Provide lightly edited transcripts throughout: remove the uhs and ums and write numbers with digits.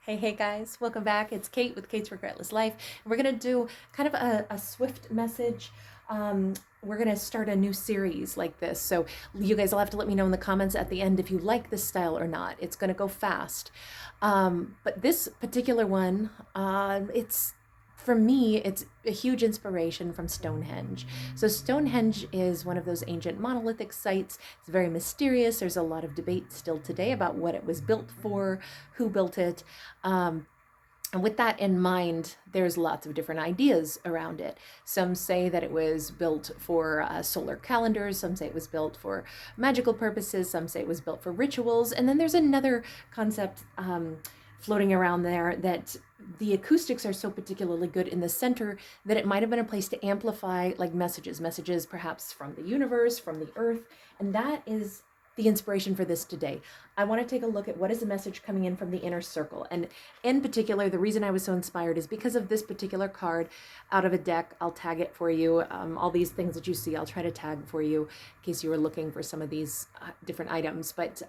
Hey guys, welcome back. It's Kate with Kate's Regretless Life. And we're going to do kind of a swift message. We're going to start a new series like this. So you guys will have to let me know in the comments at the end if you like this style or not. It's going to go fast. But this particular one, for me, it's a huge inspiration from Stonehenge. So Stonehenge is one of those ancient monolithic sites. It's very mysterious. There's a lot of debate still today about what it was built for, who built it. And with that in mind, there's lots of different ideas around it. Some say that it was built for solar calendars. Some say it was built for magical purposes. Some say it was built for rituals. And then there's another concept floating around there that the acoustics are so particularly good in the center that it might have been a place to amplify like messages perhaps from the universe, from the earth. And that is the inspiration for this today. I want to take a look at what is the message coming in from the inner circle. And in particular, the reason I was so inspired is because of this particular card out of a deck. I'll tag it for you. All these things that you see, I'll try to tag for you in case you were looking for some of these different items. But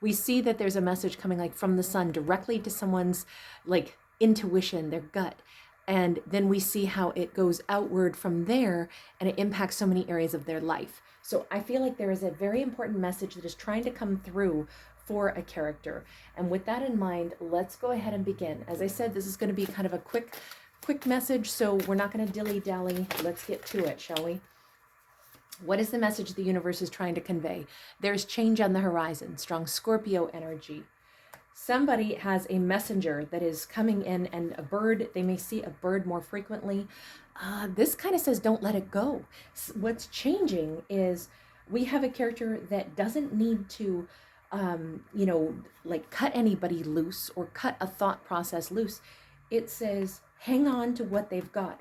we see that there's a message coming like from the sun directly to someone's like intuition, their gut. And then we see how it goes outward from there and it impacts so many areas of their life. So I feel like there is a very important message that is trying to come through for a character. And with that in mind, let's go ahead and begin. As I said, this is going to be kind of a quick message, so we're not going to dilly-dally. Let's get to it, shall we? What is the message the universe is trying to convey? There's change on the horizon, strong Scorpio energy. Somebody has a messenger that is coming in, and a bird, they may see a bird more frequently. This kind of says don't let it go. What's changing is we have a character that doesn't need to like cut anybody loose or cut a thought process loose. It says hang on to what they've got.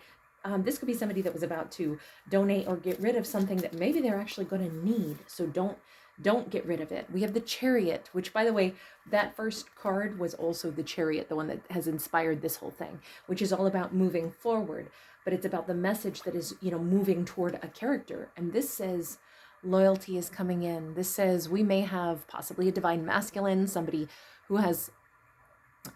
This could be somebody that was about to donate or get rid of something that maybe they're actually going to need. So don't get rid of it. We have the Chariot, which, by the way, that first card was also the Chariot, the one that has inspired this whole thing, which is all about moving forward. But it's about the message that is, moving toward a character. And this says loyalty is coming in. This says we may have possibly a divine masculine, somebody who has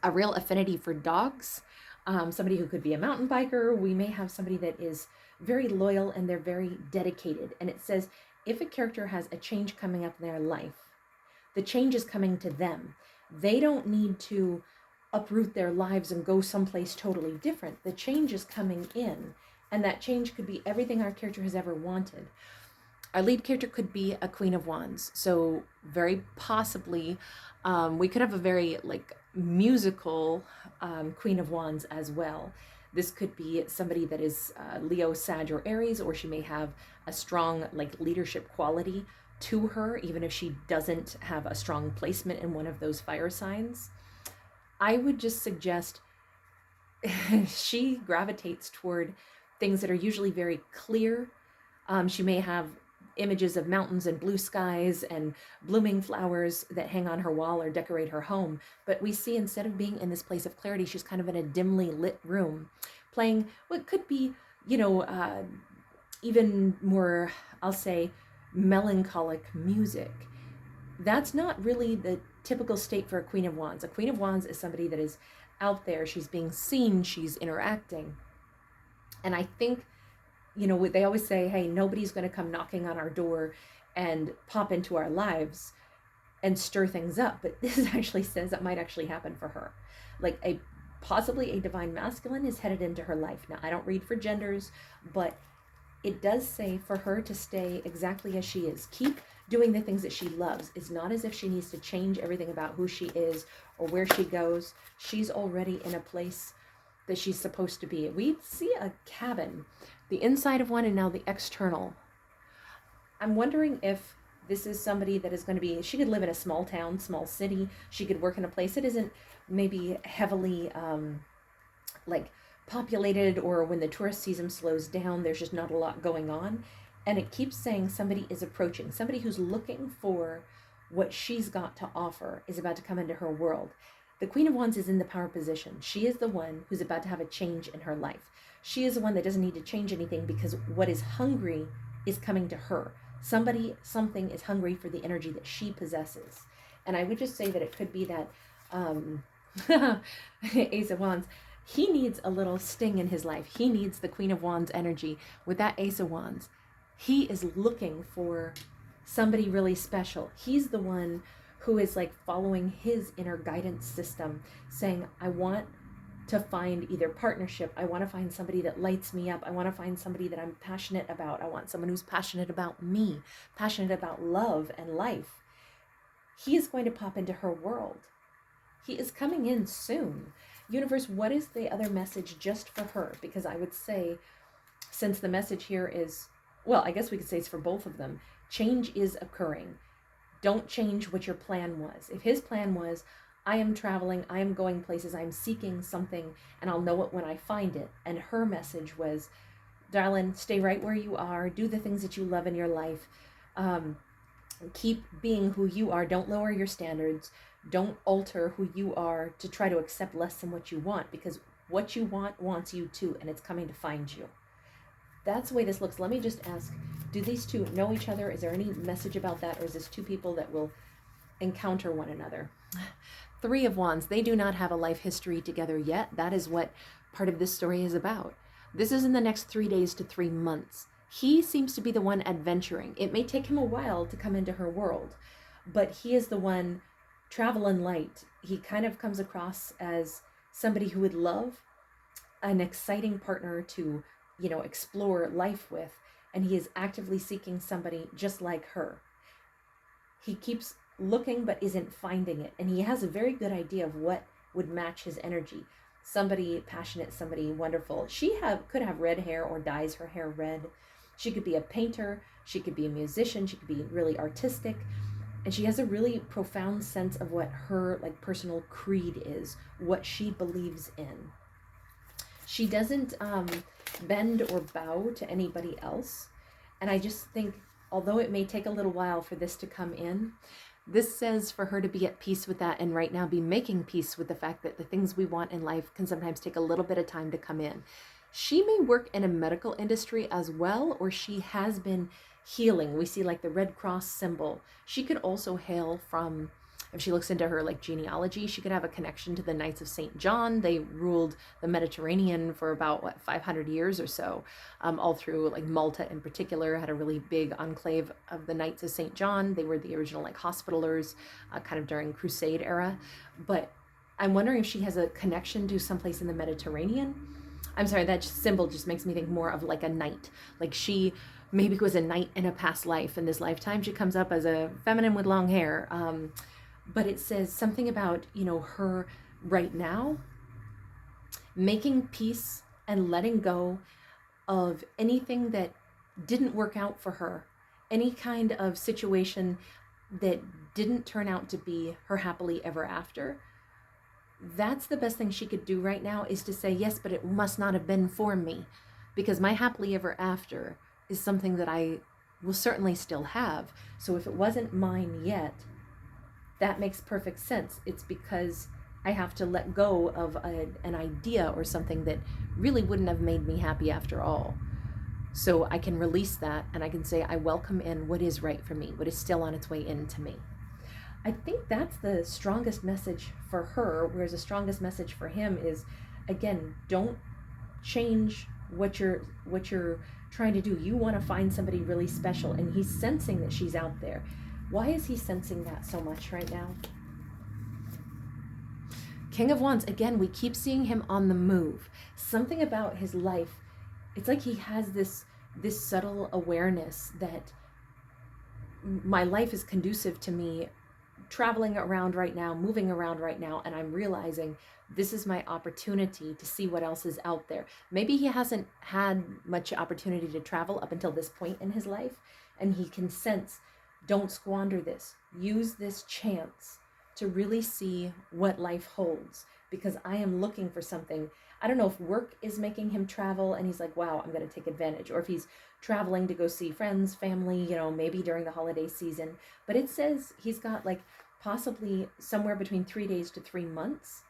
a real affinity for dogs, somebody who could be a mountain biker. We may have somebody that is very loyal and they're very dedicated. And it says if a character has a change coming up in their life, the change is coming to them. They don't need to uproot their lives and go someplace totally different. The change is coming in, and that change could be everything our character has ever wanted. Our lead character could be a Queen of Wands, so very possibly we could have a very like musical Queen of Wands as well. This could be somebody that is Leo, Sag, or Aries, or she may have a strong like leadership quality to her, even if she doesn't have a strong placement in one of those fire signs. I would just suggest she gravitates toward things that are usually very clear. She may have images of mountains and blue skies and blooming flowers that hang on her wall or decorate her home. But we see instead of being in this place of clarity, she's kind of in a dimly lit room playing what could be, even more, I'll say, melancholic music. That's not really the typical state for a Queen of Wands. A Queen of Wands is somebody that is out there, she's being seen, she's interacting. And I think, they always say, hey, nobody's going to come knocking on our door and pop into our lives and stir things up. But this actually says that might actually happen for her. Like possibly a divine masculine is headed into her life. Now, I don't read for genders, but it does say for her to stay exactly as she is. Keep doing the things that she loves. It's not as if she needs to change everything about who she is or where she goes. She's already in a place that she's supposed to be. We see a cabin, the inside of one and now the external. I'm wondering if this is somebody that is going to be, she could live in a small town, small city. She could work in a place that isn't maybe heavily like populated, or when the tourist season slows down, there's just not a lot going on. And it keeps saying somebody is approaching, somebody who's looking for what she's got to offer is about to come into her world. The Queen of Wands is in the power position. She is the one who's about to have a change in her life. She is the one that doesn't need to change anything because what is hungry is coming to her. Something is hungry for the energy that she possesses. And I would just say that it could be that Ace of Wands. He needs a little sting in his life. He needs the Queen of Wands energy with that Ace of Wands. He is looking for somebody really special. He's the one who is like following his inner guidance system, saying, I want to find either partnership. I want to find somebody that lights me up. I want to find somebody that I'm passionate about. I want someone who's passionate about me, passionate about love and life. He is going to pop into her world. He is coming in soon. Universe, what is the other message just for her? Because I would say, since the message here is, well, I guess we could say it's for both of them. Change is occurring. Don't change what your plan was. If his plan was, I am traveling, I am going places, I'm seeking something, and I'll know it when I find it. And her message was, darling, stay right where you are, do the things that you love in your life, keep being who you are, don't lower your standards, don't alter who you are to try to accept less than what you want, because what you want wants you too, and it's coming to find you. That's the way this looks. Let me just ask, do these two know each other? Is there any message about that, or is this two people that will encounter one another? Three of Wands, they do not have a life history together yet. That is what part of this story is about. This is in the next 3 days to 3 months. He seems to be the one adventuring. It may take him a while to come into her world, but he is the one traveling light. He kind of comes across as somebody who would love an exciting partner to, explore life with, and he is actively seeking somebody just like her. He keeps looking but isn't finding it, and he has a very good idea of what would match his energy. Somebody passionate, somebody wonderful. She could have red hair or dyes her hair red. She could be a painter, she could be a musician, she could be really artistic, and she has a really profound sense of what her personal creed is, what she believes in. She doesn't bend or bow to anybody else, and I just think, although it may take a little while for this to come in, this says for her to be at peace with that, and right now be making peace with the fact that the things we want in life can sometimes take a little bit of time to come in. She may work in a medical industry as well, or she has been healing. We see the Red Cross symbol. She could also hail from, if she looks into her genealogy, she could have a connection to the Knights of St. John. They ruled the Mediterranean for about 500 years or so, all through Malta in particular had a really big enclave of the Knights of St. John. They were the original hospitalers, kind of during Crusade era. But I'm wondering if she has a connection to someplace in the Mediterranean. I'm sorry, that symbol just makes me think more of a knight. She maybe was a knight in a past life. In this lifetime, she comes up as a feminine with long hair. But it says something about, her right now making peace and letting go of anything that didn't work out for her, any kind of situation that didn't turn out to be her happily ever after. That's the best thing she could do right now, is to say, yes, but it must not have been for me, because my happily ever after is something that I will certainly still have. So if it wasn't mine yet, that makes perfect sense. It's because I have to let go of an idea or something that really wouldn't have made me happy after all. So I can release that, and I can say, I welcome in what is right for me, what is still on its way into me. I think that's the strongest message for her, whereas the strongest message for him is, again, don't change what you're trying to do. You want to find somebody really special, and he's sensing that she's out there. Why is he sensing that so much right now? King of Wands, again, we keep seeing him on the move. Something about his life, it's like he has this subtle awareness that my life is conducive to me traveling around right now, moving around right now, and I'm realizing this is my opportunity to see what else is out there. Maybe he hasn't had much opportunity to travel up until this point in his life, and he can sense, don't squander this. Use this chance to really see what life holds, because I am looking for something. I don't know if work is making him travel and he's like, wow, I'm going to take advantage, or if he's traveling to go see friends, family, maybe during the holiday season. But it says he's got possibly somewhere between 3 days to 3 months.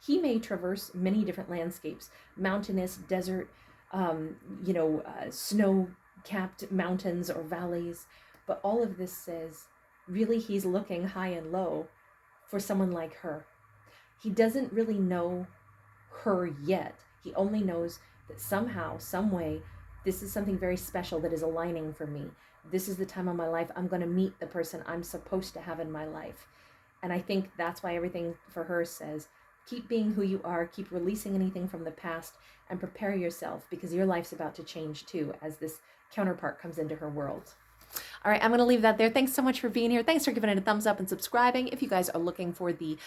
He may traverse many different landscapes, mountainous, desert, snow-capped mountains or valleys. But all of this says, really, he's looking high and low for someone like her. He doesn't really know her yet. He only knows that somehow, some way, this is something very special that is aligning for me. This is the time of my life I'm going to meet the person I'm supposed to have in my life. And I think that's why everything for her says, keep being who you are, keep releasing anything from the past, and prepare yourself, because your life's about to change too as this counterpart comes into her world. All right, I'm going to leave that there. Thanks so much for being here. Thanks for giving it a thumbs up and subscribing. If you guys are looking for the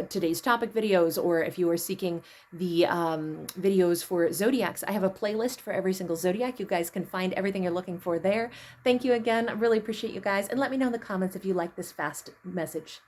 today's topic videos, or if you are seeking the videos for zodiacs, I have a playlist for every single zodiac. You guys can find everything you're looking for there. Thank you again. I really appreciate you guys. And let me know in the comments if you like this fast message.